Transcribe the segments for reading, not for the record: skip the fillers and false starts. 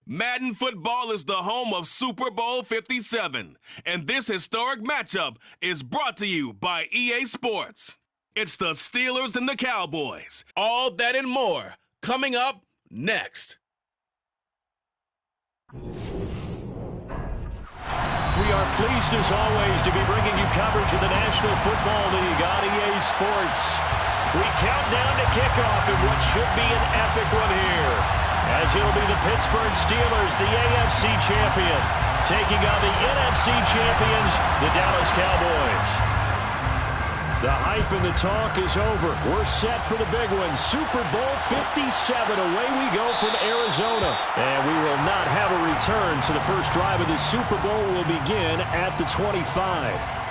Madden football is the home of Super Bowl 57, and this historic matchup is brought to you by EA Sports. It's the Steelers and the Cowboys. All that and more coming up next. We are pleased as always to be bringing you coverage of the National Football League on EA Sports. We count down to kickoff in what should be an epic one here, as it'll be the Pittsburgh Steelers, the AFC champion, taking on the NFC champions, the Dallas Cowboys. The hype and the talk is over. We're set for the big one. Super Bowl 57. Away we go from Arizona. And we will not have a return, so the first drive of the Super Bowl will begin at the 25.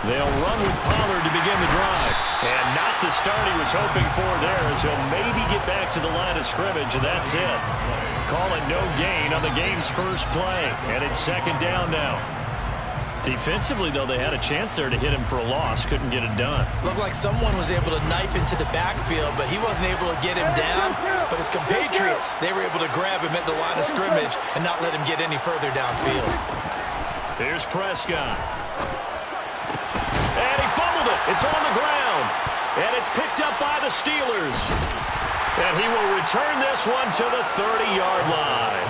They'll run with Pollard to begin the drive. And not the start he was hoping for there, as he'll maybe get back to the line of scrimmage, and that's it. Call it no gain on the game's first play. And it's second down now. Defensively, though, they had a chance there to hit him for a loss. Couldn't get it done. Looked like someone was able to knife into the backfield, but he wasn't able to get him down. But his compatriots, they were able to grab him at the line of scrimmage and not let him get any further downfield. Here's Prescott. And he fumbled it. It's on the ground. And it's picked up by the Steelers. And he will return this one to the 30-yard line.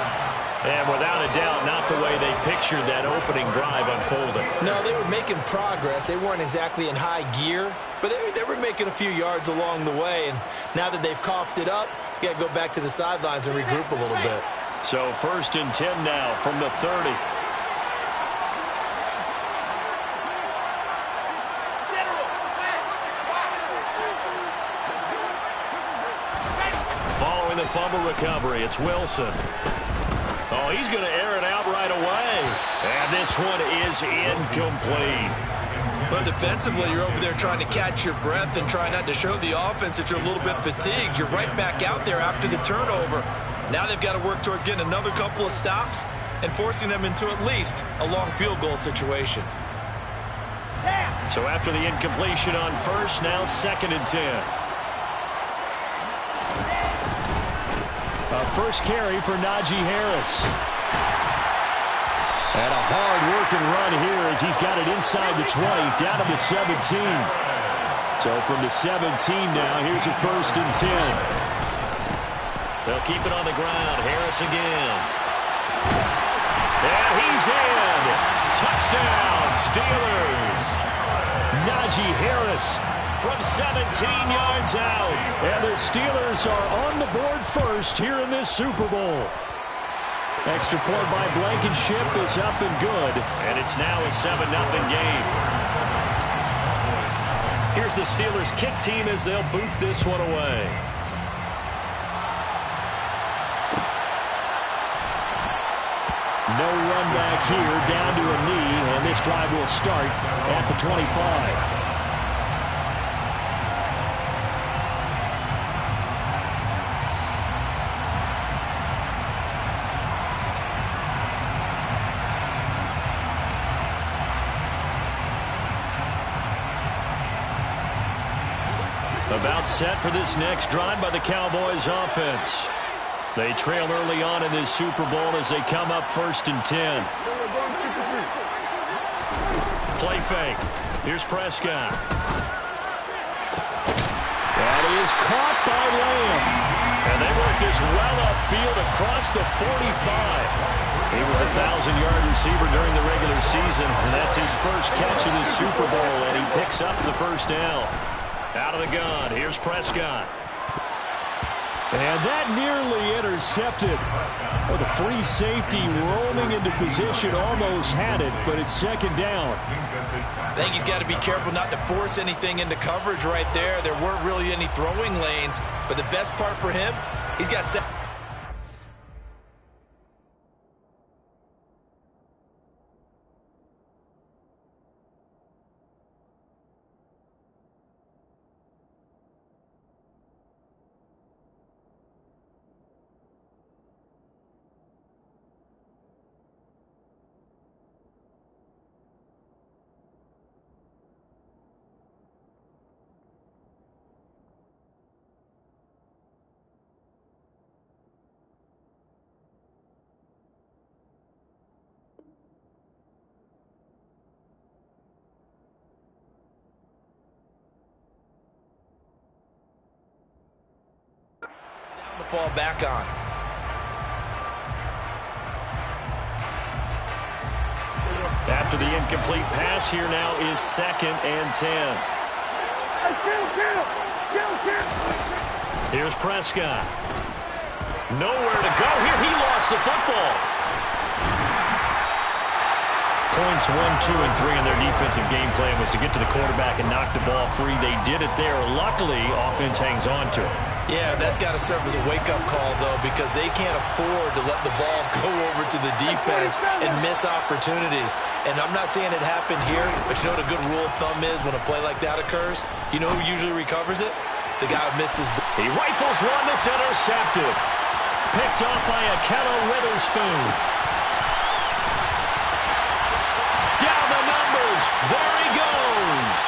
And without a doubt, not the way they pictured that opening drive unfolding. No, they were making progress. They weren't exactly in high gear, but they were making a few yards along the way. And now that they've coughed it up, you got to go back to the sidelines and regroup a little bit. So 1st and 10 now from the 30. Following the fumble recovery, it's Wilson. Oh, he's going to air it out right away. And this one is incomplete. But defensively, you're over there trying to catch your breath and try not to show the offense that you're a little bit fatigued. You're right back out there after the turnover. Now they've got to work towards getting another couple of stops and forcing them into at least a long field goal situation. So after the incompletion on first, now 2nd and 10. First carry for Najee Harris. And a hard-working run here as he's got it inside the 20, down to the 17. So from the 17 now, here's a 1st and 10. They'll keep it on the ground. Harris again. And he's in. Touchdown, Steelers. Najee Harris from 17 yards out. And the Steelers are on the board first here in this Super Bowl. Extra point by Blankenship is up and good. And it's now a 7-0 game. Here's the Steelers kick team as they'll boot this one away. No run back here, down to a knee, and this drive will start at the 25. About set for this next drive by the Cowboys offense. They trail early on in this Super Bowl as they come up 1st and 10. Play fake. Here's Prescott. That is caught by Lamb. And they work this well upfield across the 45. He was a 1,000-yard receiver during the regular season, and that's his first catch of this Super Bowl, and he picks up the first down. Out of the gun, here's Prescott. And that nearly intercepted. Well, the free safety roaming into position almost had it, but it's second down. I think he's got to be careful not to force anything into coverage right there. There weren't really any throwing lanes, but the best part for him, he's got set. To fall back on. After the incomplete pass, here now is 2nd and 10. Here's Prescott. Nowhere to go here. He lost the football. Points 1, 2, and 3 in their defensive game plan was to get to the quarterback and knock the ball free. They did it there. Luckily, offense hangs on to it. Yeah, that's got to serve as a wake-up call, though, because they can't afford to let the ball go over to the defense and miss opportunities. And I'm not saying it happened here, but you know what a good rule of thumb is when a play like that occurs? You know who usually recovers it? The guy who missed his... He rifles one that's intercepted. Picked off by Akello Witherspoon. Down the numbers. There he goes.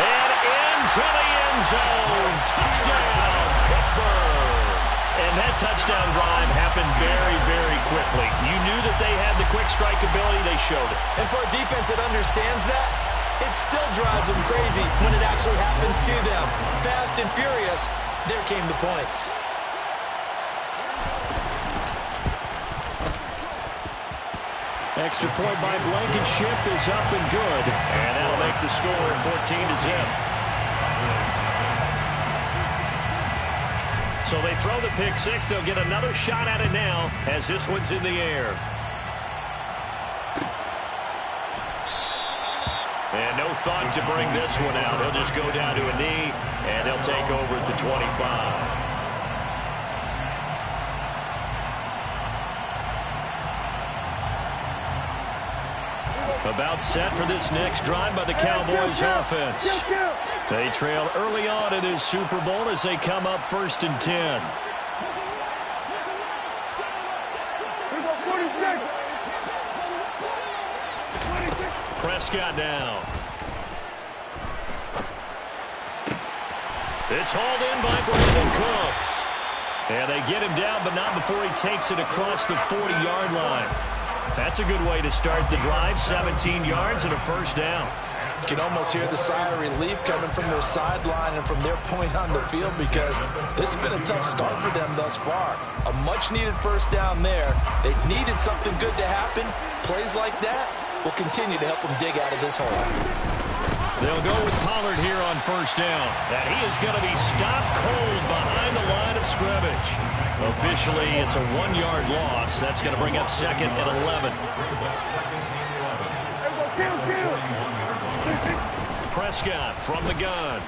And into the end zone. Touchdown, Pittsburgh. And that touchdown drive happened very, very quickly. You knew that they had the quick strike ability. They showed it. And for a defense that understands that, it still drives them crazy when it actually happens to them. Fast and furious, there came the points. Extra point by Blankenship is up and good. And that'll make the score 14-0. So they throw the pick six. They'll get another shot at it now as this one's in the air. And no thought to bring this one out. He'll just go down to a knee, and they'll take over at the 25. About set for this next drive by the Cowboys offense. They trail early on in this Super Bowl as they come up 1st and 10. Prescott now. It's hauled in by Brandon Cooks. And they get him down, but not before he takes it across the 40-yard line. That's a good way to start the drive. 17 yards and a first down. You can almost hear the sigh of relief coming from their sideline and from their point on the field because this has been a tough start for them thus far. A much-needed first down there. They needed something good to happen. Plays like that will continue to help them dig out of this hole. They'll go with Pollard here on first down. And he is going to be stopped cold behind the line of scrimmage. Officially, it's a 1-yard loss. That's going to bring up 2nd and 11. Prescott from the gun.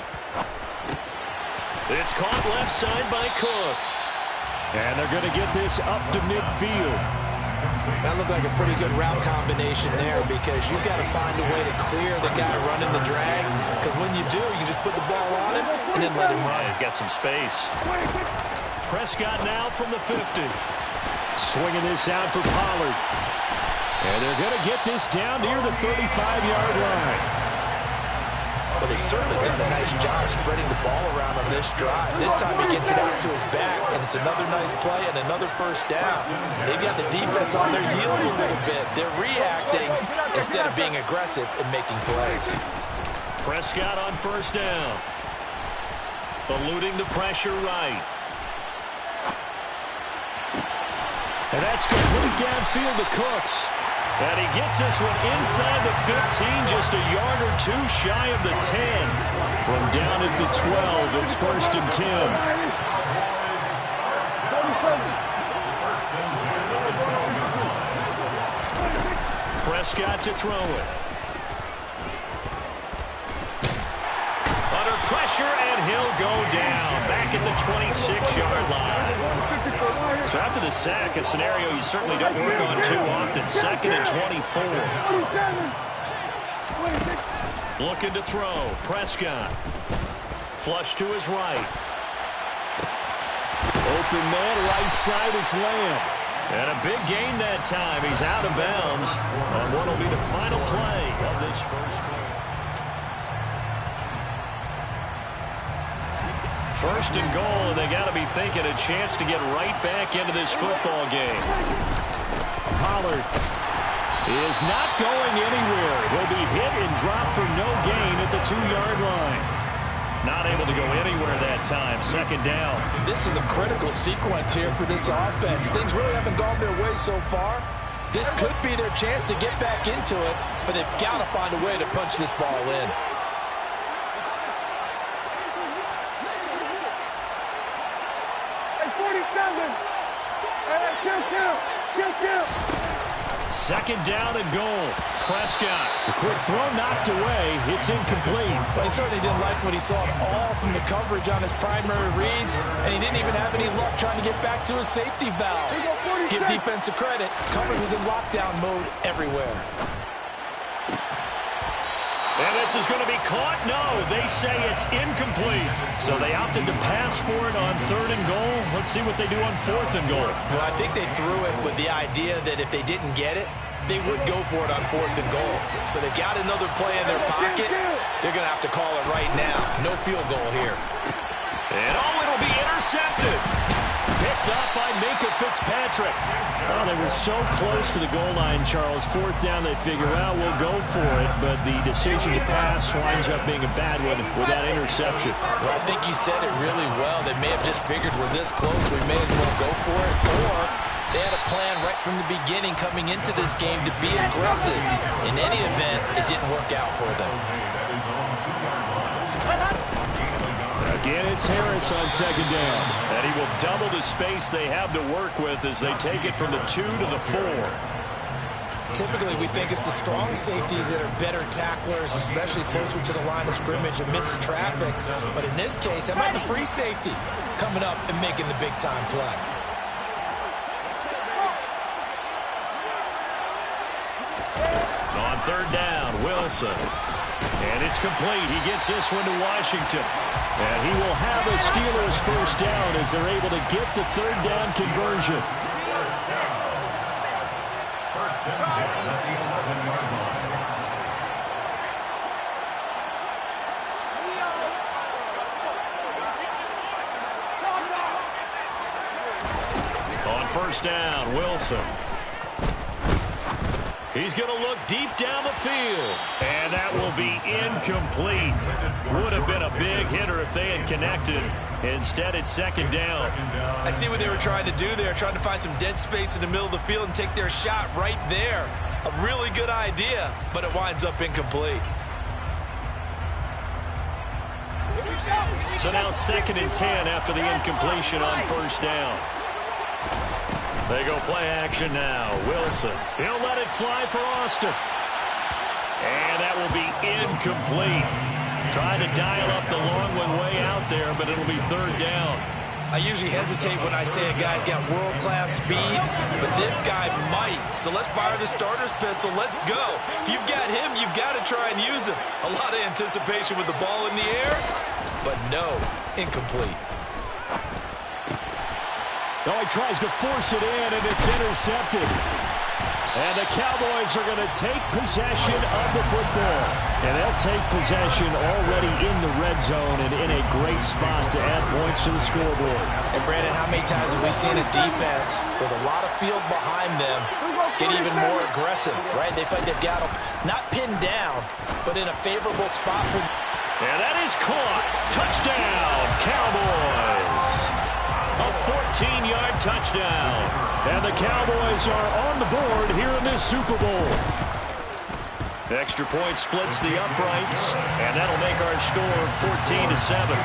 It's caught left side by Cooks. And they're going to get this up to midfield. That looked like a pretty good route combination there because you've got to find a way to clear the guy running the drag because when you do, you just put the ball on him and then let him run. He's got some space. Prescott now from the 50. Swinging this out for Pollard. And they're going to get this down near the 35-yard line. Well, they've certainly done a nice job spreading the ball around on this drive. This time he gets it out to his back, and it's another nice play and another first down. They've got the defense on their heels a little bit. They're reacting instead of being aggressive and making plays. Prescott on first down. Eluding the pressure right. And that's complete downfield to Cooks. And he gets this one inside the 15, just a yard or two shy of the 10. From down at the 12, it's 1st and 10. Prescott to throw it. Under pressure, and he'll go down. Back at the 26-yard line. So after the sack, a scenario you certainly don't work on too often. 2nd and 24. Looking to throw. Prescott. Flush to his right. Open man, right side, it's Lamb. And a big gain that time. He's out of bounds on what will be the final play of this first quarter. 1st and goal, and they got to be thinking a chance to get right back into this football game. Pollard is not going anywhere. He'll be hit and dropped for no gain at the 2-yard line. Not able to go anywhere that time. 2nd down. This is a critical sequence here for this offense. Things really haven't gone their way so far. This could be their chance to get back into it, but they've got to find a way to punch this ball in. Second down and goal. Prescott. The quick throw knocked away. It's incomplete. Well, he certainly didn't like what he saw at all from the coverage on his primary reads, and he didn't even have any luck trying to get back to his safety valve. Give defense a credit. Coverage was in lockdown mode everywhere. And this is going to be caught? No, they say it's incomplete. So they opted to pass for it on 3rd and goal. Let's see what they do on 4th and goal. Well, I think they threw it with the idea that if they didn't get it, they would go for it on 4th and goal. So they've got another play in their pocket. They're going to have to call it right now. No field goal here. And it'll be intercepted. Picked up by Minka Fitzpatrick. Oh, they were so close to the goal line, Charles. 4th down, they figure, well, we'll go for it. But the decision to pass winds up being a bad one with that interception. Well, I think you said it really well. They may have just figured we're this close, we may as well go for it. Or they had a plan right from the beginning coming into this game to be aggressive. In any event, it didn't work out for them. Again, it's Harris on 2nd down. And he will double the space they have to work with as they take it from the 2 to the 4. Typically, we think it's the strong safeties that are better tacklers, especially closer to the line of scrimmage amidst traffic. But in this case, how about the free safety coming up and making the big-time play? On 3rd down, Wilson. And it's complete. He gets this one to Washington. And he will have a Steelers 1st down as they're able to get the 3rd down conversion. On 1st down, Wilson. He's going to look deep down the field. And that will be incomplete. Would have been a big hitter if they had connected. Instead, it's 2nd down. I see what they were trying to do there, trying to find some dead space in the middle of the field and take their shot right there. A really good idea, but it winds up incomplete. So now 2nd and 10 after the incompletion on 1st down. They go play action now. Wilson. He'll let it fly for Austin. And that will be incomplete. Trying to dial up the long one way out there, but it'll be 3rd down. I usually hesitate when I say a guy's got world-class speed, but this guy might. So let's fire the starter's pistol. Let's go. If you've got him, you've got to try and use him. A lot of anticipation with the ball in the air, but no, incomplete. Oh, he tries to force it in, and it's intercepted. And the Cowboys are going to take possession of the football. And they'll take possession already in the red zone and in a great spot to add points to the scoreboard. And, Brandon, how many times have we seen a defense with a lot of field behind them get even more aggressive, right? They feel like they've got them not pinned down, but in a favorable spot for them. And that is caught. Touchdown, Cowboys. A 14-yard touchdown. And the Cowboys are on the board here in this Super Bowl. The extra point splits the uprights, and that'll make our score 14-7.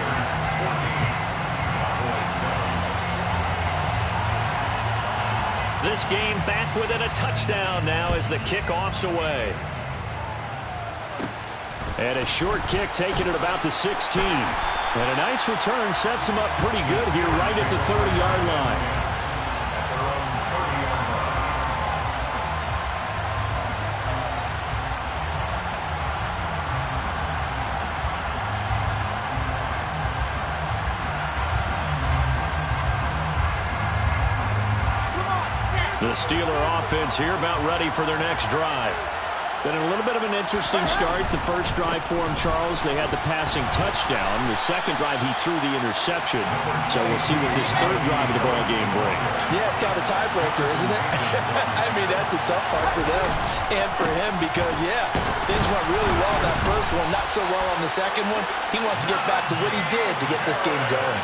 This game back within a touchdown now as the kickoff's away. And a short kick taken at about the 16. And a nice return sets him up pretty good here right at the 30-yard line. The Steeler offense here about ready for their next drive. Been a little bit of an interesting start. The first drive for him, Charles, they had the passing touchdown. The second drive, he threw the interception. So we'll see what this third drive of the ball game brings. Yeah, it's kind of a tiebreaker, isn't it? I mean, that's a tough part for them and for him because, yeah, things went really well in that first one, not so well on the second one. He wants to get back to what he did to get this game going.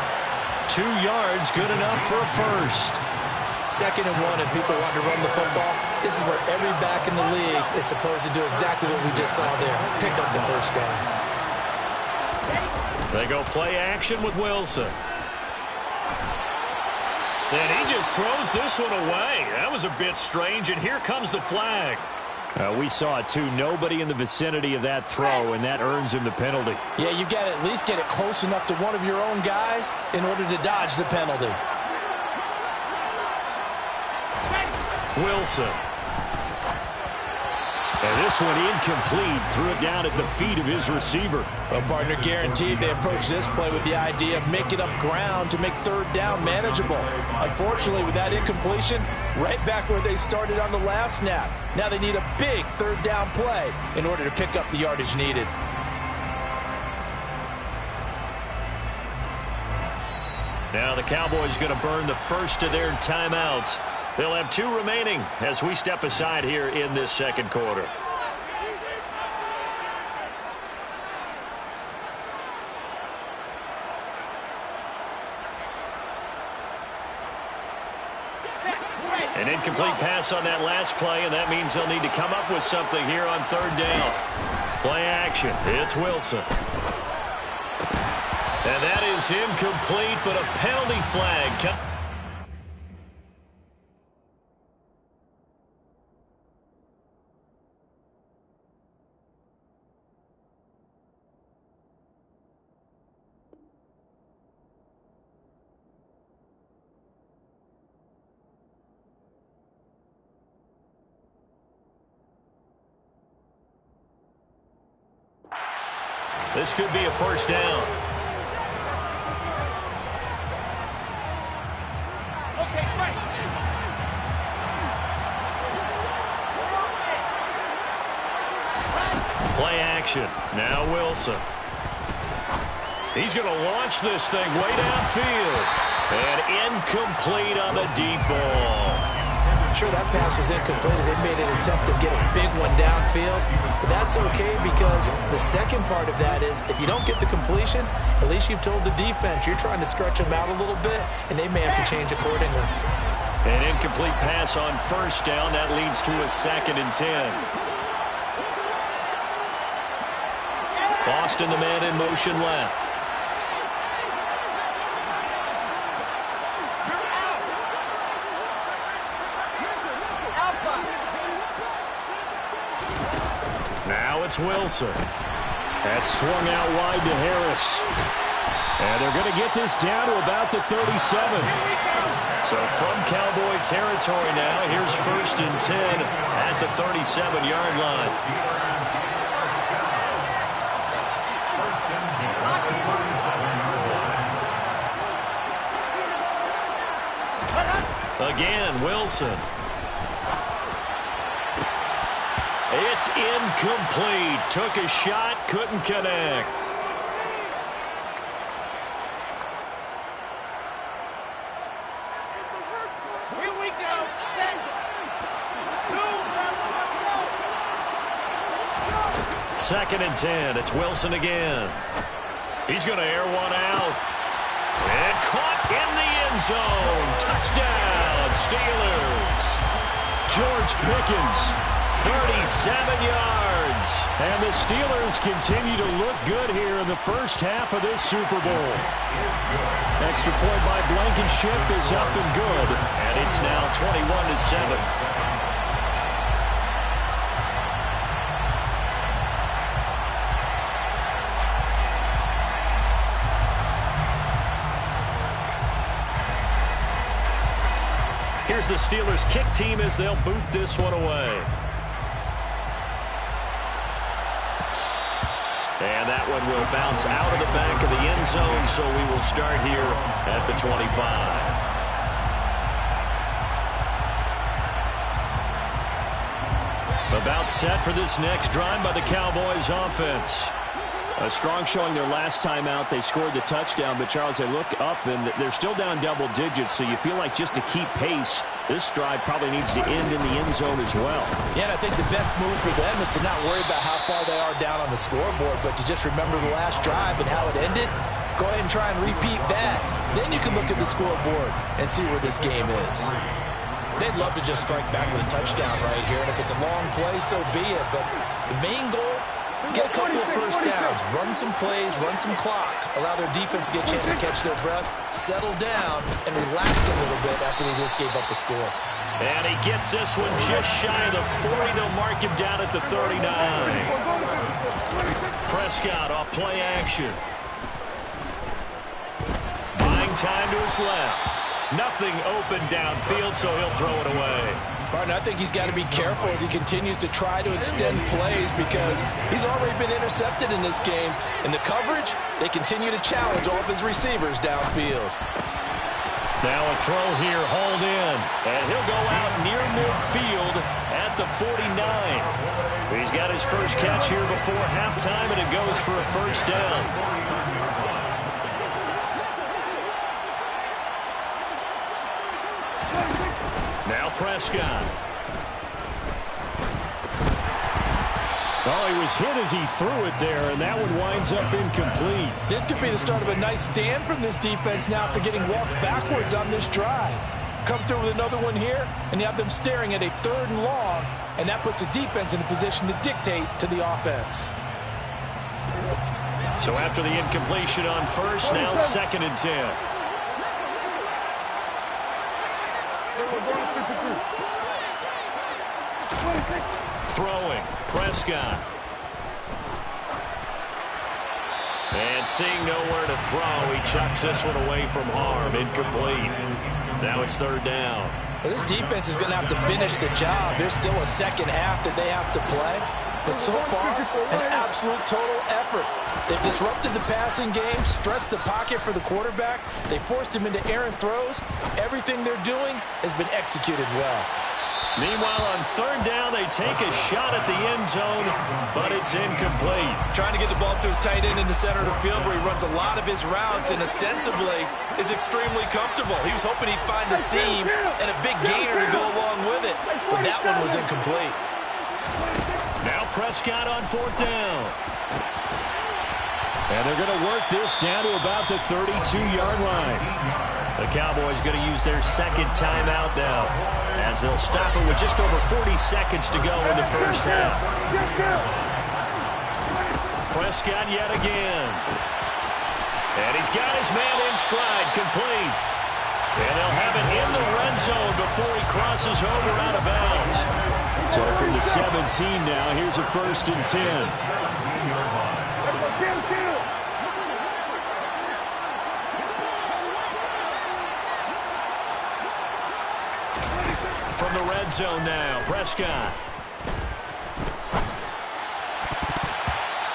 2 yards, good enough for a first. 2nd and 1 and people want to run the football. This is where every back in the league is supposed to do exactly what we just saw there. Pick up the first down. They go play action with Wilson. And he just throws this one away. That was a bit strange, and here comes the flag. We saw it too. Nobody in the vicinity of that throw, and that earns him the penalty. Yeah, you've got to at least get it close enough to one of your own guys in order to dodge the penalty. Wilson. And this one incomplete. Threw it down at the feet of his receiver. Well, partner, guaranteed they approach this play with the idea of making up ground to make third down manageable. Unfortunately, with that incompletion, right back where they started on the last snap. Now they need a big third down play in order to pick up the yardage needed. Now the Cowboys going to burn the first of their timeouts. They'll have 2 remaining as we step aside here in this second quarter. An incomplete pass on that last play, and that means they'll need to come up with something here on third down. Play action. It's Wilson. And that is incomplete, but a penalty flag. This could be a first down. Play action. Now Wilson. He's going to launch this thing way downfield. And incomplete on the deep ball. Sure, that pass was incomplete as they made an attempt to get a big one downfield. But that's okay because the second part of that is if you don't get the completion, at least you've told the defense you're trying to stretch them out a little bit, and they may have to change accordingly. An incomplete pass on first down. That leads to a 2nd and 10. Boston, the man in motion left. Now it's Wilson. That's swung out wide to Harris. And they're going to get this down to about the 37. So from Cowboy territory now, here's 1st and 10 at the 37-yard line. Again, Wilson. It's incomplete. Took a shot, couldn't connect. Here we go. Set. 2nd and 10. It's Wilson again. He's going to air one out. And caught in the end zone. Touchdown, Steelers. George Pickens 37 yards. And the Steelers continue to look good here in the first half of this Super Bowl. Extra point by Blankenship is up and good. And it's now 21-7. Here's the Steelers kick team as they'll boot this one away. And that one will bounce out of the back of the end zone, so we will start here at the 25. About set for this next drive by the Cowboys offense. A strong showing their last time out. They scored the touchdown, but, Charles, they look up, and they're still down double digits, so you feel like just to keep pace, this drive probably needs to end in the end zone as well. Yeah, and I think the best move for them is to not worry about how far they are down on the scoreboard, but to just remember the last drive and how it ended. Go ahead and try and repeat that. Then you can look at the scoreboard and see where this game is. They'd love to just strike back with a touchdown right here, and if it's a long play, so be it. But the main goal, get a couple of first downs, run some plays, run some clock, allow their defense to get a chance to catch their breath, settle down, and relax a little bit after they just gave up a score. And he gets this one just shy of the 40. They'll mark him down at the 39. Prescott off play action. Buying time to his left. Nothing open downfield, so he'll throw it away. Partner, I think he's got to be careful as he continues to try to extend plays because he's already been intercepted in this game. In the coverage, they continue to challenge all of his receivers downfield. Now a throw here, hauled in. And he'll go out near midfield at the 49. He's got his first catch here before halftime, and it goes for a first down. Now Prescott. Oh, he was hit as he threw it there, and that one winds up incomplete. This could be the start of a nice stand from this defense now after getting walked backwards on this drive. Come through with another one here, and you have them staring at a 3rd and long, and that puts the defense in a position to dictate to the offense. So after the incompletion on first, now 2nd and 10. Throwing, Prescott. And seeing nowhere to throw, he chucks this one away from harm. Incomplete. Now it's 3rd down. Well, this defense is going to have to finish the job. There's still a second half that they have to play. But so far, an absolute total effort. They've disrupted the passing game, stressed the pocket for the quarterback. They forced him into errant throws. Everything they're doing has been executed well. Meanwhile, on 3rd down, they take a shot at the end zone, but it's incomplete. Trying to get the ball to his tight end in the center of the field where he runs a lot of his routes and ostensibly is extremely comfortable. He was hoping he'd find a seam and a big gainer to go along with it, but that one was incomplete. Now Prescott on 4th down. And they're going to work this down to about the 32-yard line. The Cowboys going to use their 2nd timeout now, as they'll stop it with just over 40 seconds to go in the first half. Prescott yet again. And he's got his man in stride, complete. And they'll have it in the red zone before he crosses over out of bounds. So from the 17 now, here's a 1st and 10. From the red zone now, Prescott.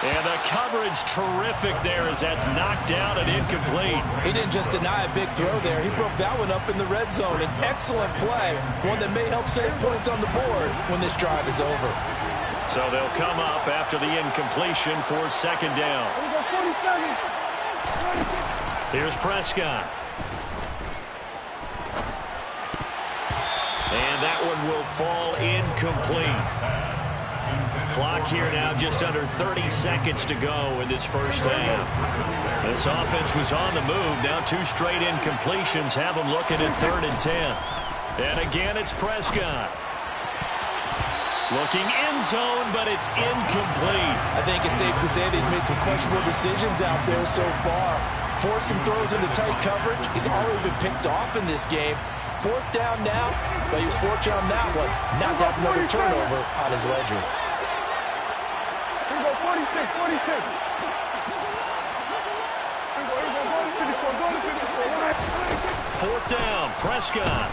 And the coverage terrific there as that's knocked down and incomplete. He didn't just deny a big throw there. He broke that one up in the red zone. An excellent play, one that may help save points on the board when this drive is over. So they'll come up after the incompletion for 2nd down. Here's Prescott. And that one will fall incomplete. Clock here now just under 30 seconds to go in this first half. This offense was on the move. Now 2 straight incompletions have them looking at 3rd and 10. And again, it's Prescott. Looking end zone, but it's incomplete. I think it's safe to say that he's made some questionable decisions out there so far. Forced some throws into tight coverage. He's already been picked off in this game. 4th down now, but he was fortunate on that one. Not to have another turnover on his ledger. Here we go, 46, 46. Here we go, 4th down, Prescott.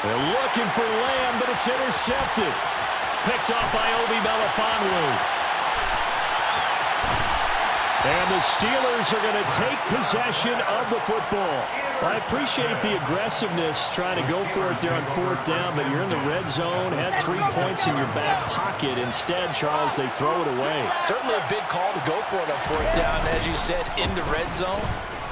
They're looking for Lamb, but it's intercepted. Picked off by Obi Melifonwu. And the Steelers are going to take possession of the football. I appreciate the aggressiveness trying to go for it there on 4th down, but you're in the red zone, had 3 points in your back pocket. Instead, Charles, they throw it away. Certainly a big call to go for it on 4th down. As you said, in the red zone.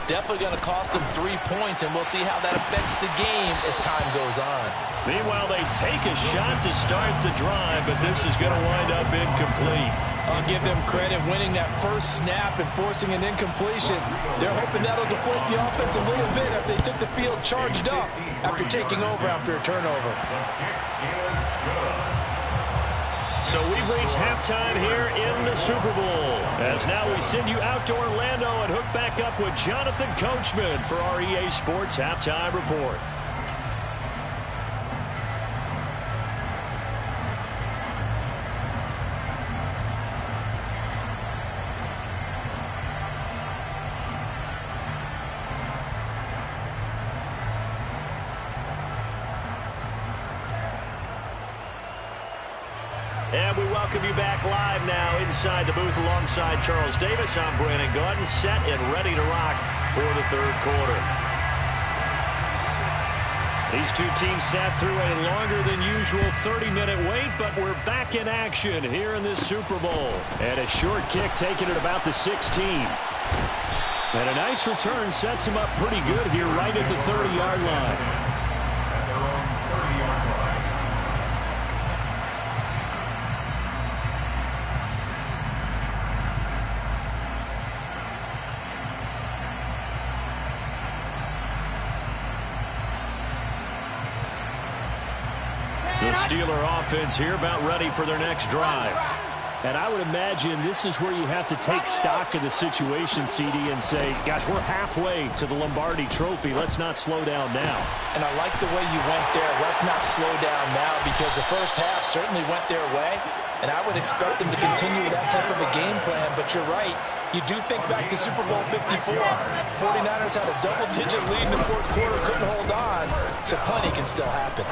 Definitely going to cost them 3 points, and we'll see how that affects the game as time goes on. Meanwhile, they take a shot to start the drive, but this is going to wind up incomplete. I'll give them credit winning that first snap and forcing an incompletion. They're hoping that'll deflate the offense a little bit if they took the field charged up after taking over after a turnover. So we've reached halftime here in the Super Bowl. As now we send you out to Orlando and hook back up with Jonathan Coachman for our EA Sports Halftime Report. And we welcome you back live now inside the booth alongside Charles Davis. I'm Brandon Gaudin, set and ready to rock for the 3rd quarter. These two teams sat through a longer than usual 30-minute wait, but we're back in action here in this Super Bowl. And a short kick taken at about the 16. And a nice return sets him up pretty good here right at the 30-yard line. The Steeler offense here about ready for their next drive. And I would imagine this is where you have to take stock of the situation, CD, and say, gosh, we're halfway to the Lombardi Trophy. Let's not slow down now. And I like the way you went there. Let's not slow down now, because the first half certainly went their way. And I would expect them to continue with that type of a game plan. But you're right. You do think back to Super Bowl 54. 49ers had a double-digit lead in the 4th quarter, couldn't hold on. So plenty can still happen.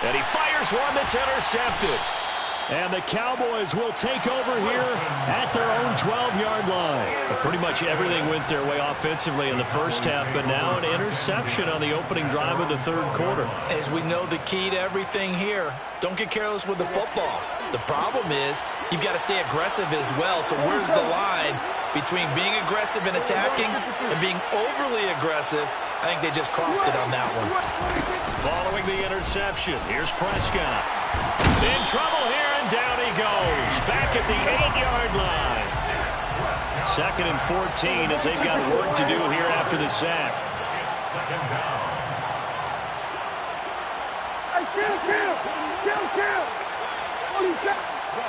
And he fires one that's intercepted. And the Cowboys will take over here at their own 12-yard line. But pretty much everything went their way offensively in the first half, but now an interception on the opening drive of the 3rd quarter. As we know, the key to everything here, don't get careless with the football. The problem is you've got to stay aggressive as well. So where's the line between being aggressive and attacking and being overly aggressive? I think they just crossed it on that one. Following the interception, here's Prescott. In trouble here, and down he goes. Back at the 8-yard line. 2nd and 14 as they've got work to do here after the sack.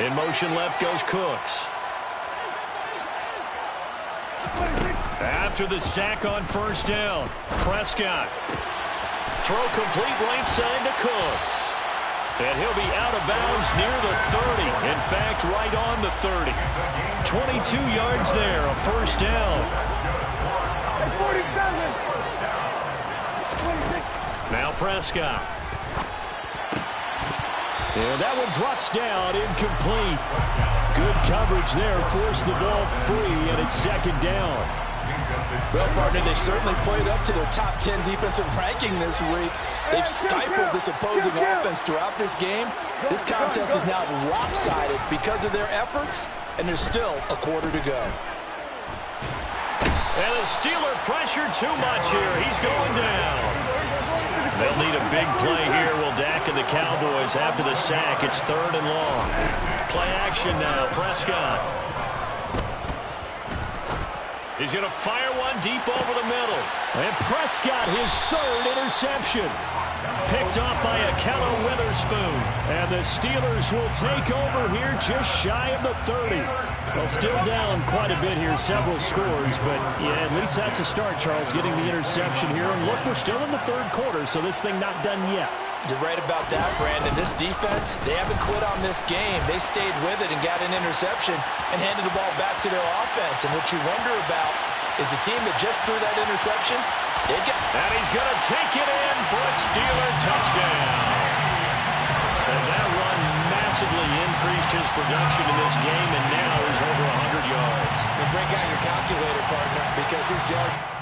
In motion left goes Cooks. After the sack on 1st down, Prescott. Throw complete right side to Cooks. And he'll be out of bounds near the 30. In fact, right on the 30. 22 yards there, a 1st down. Now Prescott. And that one drops down, incomplete. Good coverage there, forced the ball free, and it's 2nd down. Well, partner, they certainly played up to their top 10 defensive ranking this week. They've stifled this opposing offense throughout this game. This contest is now lopsided because of their efforts, and there's still a quarter to go. And the Steeler pressure too much here. He's going down. They'll need a big play here, will Dak and the Cowboys after the sack. It's 3rd and long. Play action now, Prescott. He's going to fire one deep over the middle. And Prescott, his third interception. Picked off by Akello Witherspoon. And the Steelers will take over here just shy of the 30. Well, still down quite a bit here, several scores. But, yeah, at least that's a start, Charles, getting the interception here. And look, we're still in the third quarter, so this thing not done yet. You're right about that, Brandon. This defense, they haven't quit on this game. They stayed with it and got an interception and handed the ball back to their offense. And what you wonder about is the team that just threw that interception, and he's going to take it in for a Steeler touchdown. And that run massively increased his production in this game, and now he's over 100 yards. And break out your calculator, partner, because his yards...